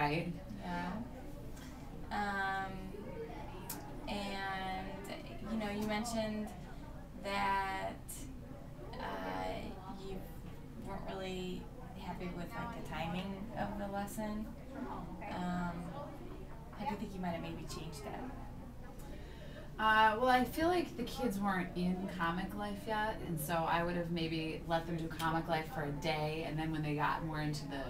Right. Yeah. And you mentioned that you weren't really happy with like the timing of the lesson. How do you think you might have maybe changed that? Well, I feel like the kids weren't in Comic Life yet, and so I would have maybe let them do Comic Life for a day, and then when they got more into the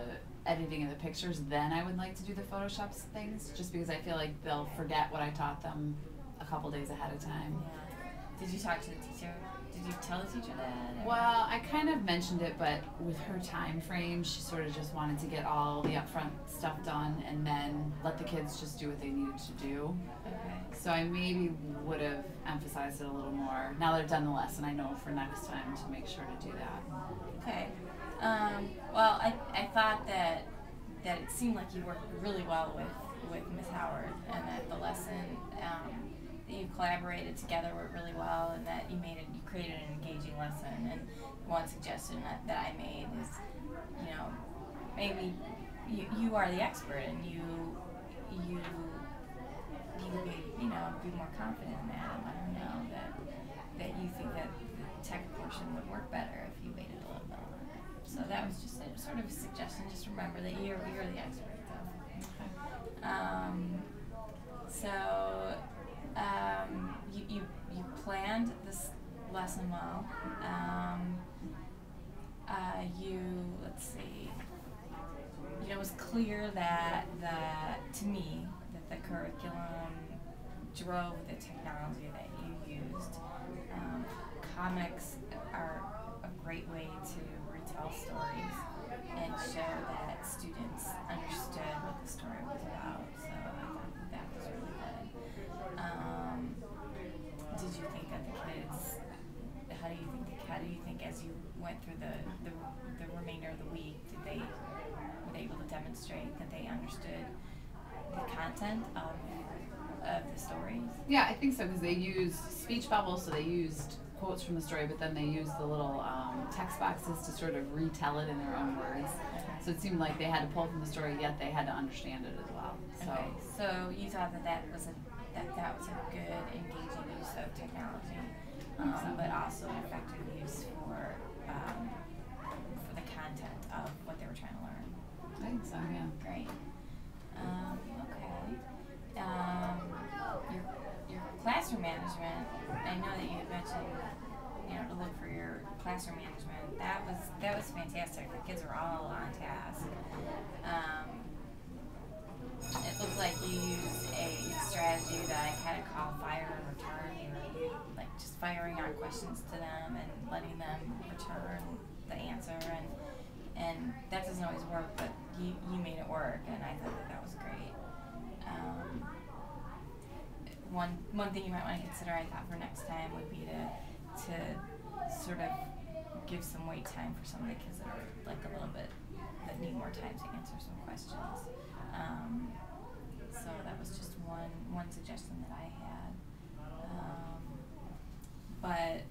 editing of the pictures, then I would like to do the Photoshop things, just because I feel like they'll forget what I taught them a couple days ahead of time. Yeah. Did you talk to the teacher? Did you tell the teacher that? Well, I kind of mentioned it, but with her time frame, she sort of just wanted to get all the upfront stuff done and then let the kids just do what they needed to do. Okay. So I maybe would have emphasized it a little more. Now that I've done the lesson, I know for next time to make sure to do that. Okay. Well, I thought that it seemed like you worked really well with Miss Howard, and that the lesson that you collaborated together worked really well, and that you created an engaging lesson. And one suggestion that I made is, maybe you are the expert, and you would be more confident in that, and let her know that you think that the tech portion would work better if you waited a little bit longer. So that was just a sort of a suggestion. Just remember that you're the expert, though. You planned this lesson well. Let's see. It was clear that to me that the curriculum drove the technology that you used. Comics are a great way to retell stories and show that students understood what the story was about. So I thought that was really good. Did you think that the kids? How do you think as you went through the remainder of the week, were they able to demonstrate that they understood the content of the stories? Yeah, I think so, because they used speech bubbles, so they used quotes from the story, but then they used the little text boxes to sort of retell it in their own words. Okay. So it seemed like they had to pull from the story, yet they had to understand it as well. Okay. So you thought that was a good, engaging use of technology, but also an effective use for the content of what they were trying to learn. I think so, yeah. Great. Okay. Your classroom management. I know that you had mentioned, to look for your classroom management. That was fantastic. The kids were all on task. It looked like you used a strategy that I kind of call fire and return. Like just firing out questions to them and letting them return the answer, and that doesn't always work, but you made it work, and I thought that was great. One thing you might want to consider, I thought, for next time would be to sort of give some wait time for some of the kids that are like a little bit, that need more time to answer some questions. So that was just one suggestion that I had. But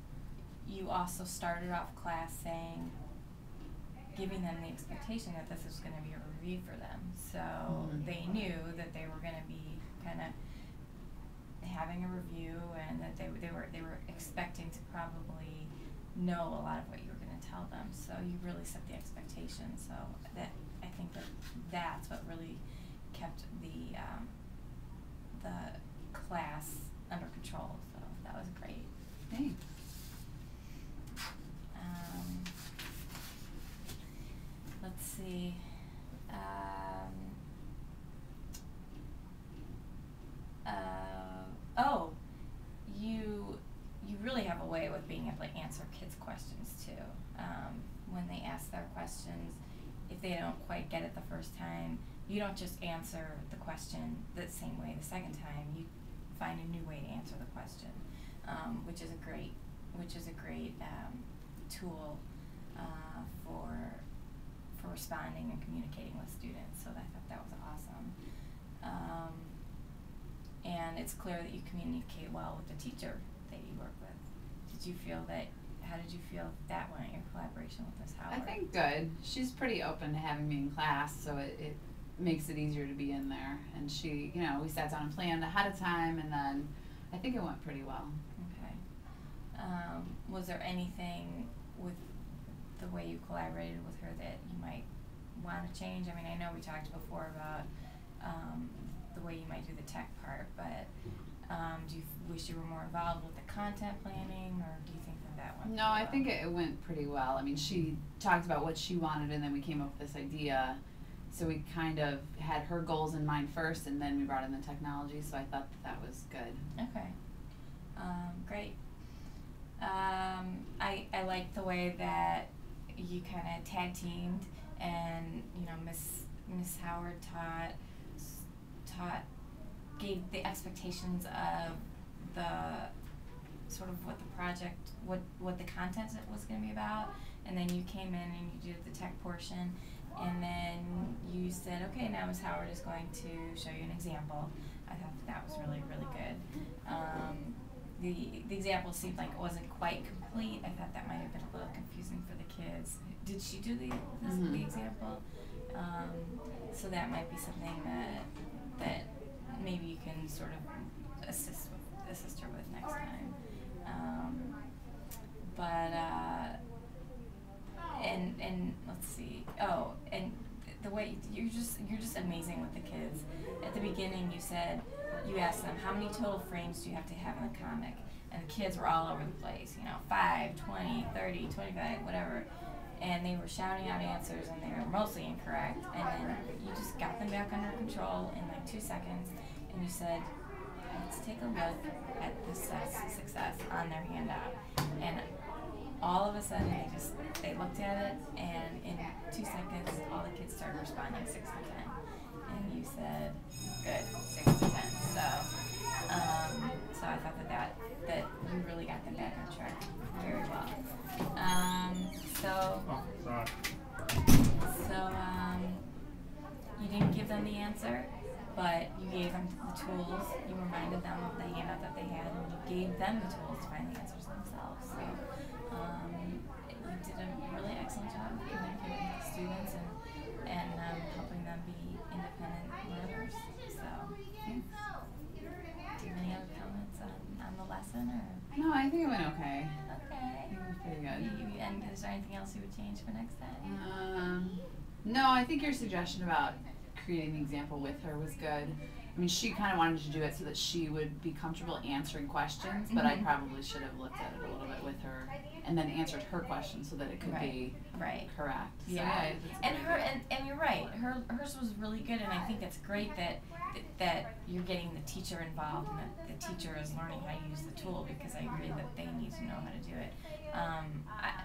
you also started off class giving them the expectation that this was going to be a review for them. So they knew that they were going to be kind of having a review, and that they were expecting to probably know a lot of what you were going to tell them. So you really set the expectation. So that I think that's what really kept the class under control. So that was great. Thanks. Let's see. You really have a way with being able to answer kids' questions too. When they ask their questions, if they don't quite get it the first time, you don't just answer the question the same way the second time. You find a new way to answer the question, which is a great tool for responding and communicating with students. So I thought that was awesome. And it's clear that you communicate well with the teacher that you work with. How did you feel that went, your collaboration with Ms. Howard? I think good. She's pretty open to having me in class, so makes it easier to be in there. And she, you know, we sat down and planned ahead of time, and then I think it went pretty well. Okay. Was there anything with the way you collaborated with her that you might want to change? I mean, I know we talked before about the way you might do the tech part, but do you wish you were more involved with the content planning, or do you think that went No, I think it went pretty well. I mean, she talked about what she wanted, and then we came up with this idea. So we kind of had her goals in mind first, and then we brought in the technology, so I thought that was good. Okay. Great. I like the way that you kind of tag teamed, and you know, Miss Howard gave the expectations of the sort of what the project, what the content was going to be about, and then you came in and you did the tech portion, and then you said, okay, now Miss Howard is going to show you an example. I thought that was really, really good. The example seemed like it wasn't quite complete. I thought that might have been a little confusing for the kids. Did she do the example? So that might be something that maybe you can sort of assist her with next time. And let's see. Oh, and the way you're just amazing with the kids. At the beginning, you asked them how many total frames do you have to have in the comic, and the kids were all over the place. You know, 5, 20, 30, 25, whatever. And they were shouting out answers, and they were mostly incorrect. And then you just got them back under control in like 2 seconds, and you said, let's take a look at the success on their handout. And all of a sudden, they looked at it, and in 2 seconds, all the kids started responding 6 to 10. And you said, good, 6 to 10. So I thought that you really got them back on track very well. You didn't give them the answer, but you gave them the tools. You reminded them of the handout that they had, and you gave them the tools to find the answers themselves. So you did a really excellent job of communicating with the students and helping them be independent learners. So, thanks. Do you have any other comments on the lesson, or? No, I think it went okay. Okay. It was pretty good. And is there anything else you would change for next time? No, I think your suggestion about creating the example with her was good. I mean, she kind of wanted to do it so that she would be comfortable answering questions, but I probably should have looked at it a little bit with her and then answered her questions so that it could be correct. So, yeah, and you're right. Hers was really good, and I think it's great that you're getting the teacher involved and that the teacher is learning how to use the tool, because I agree that they need to know how to do it.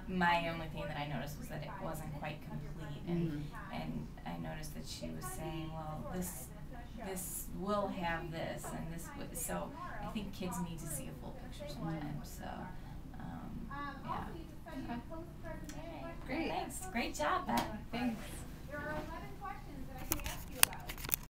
My only thing that I noticed was that it wasn't quite complete, and I noticed that she was saying, well, this will have this, and this. So I think kids need to see a full picture sometimes. So yeah. Okay. Great. Thanks. Great job, Beth. Thanks.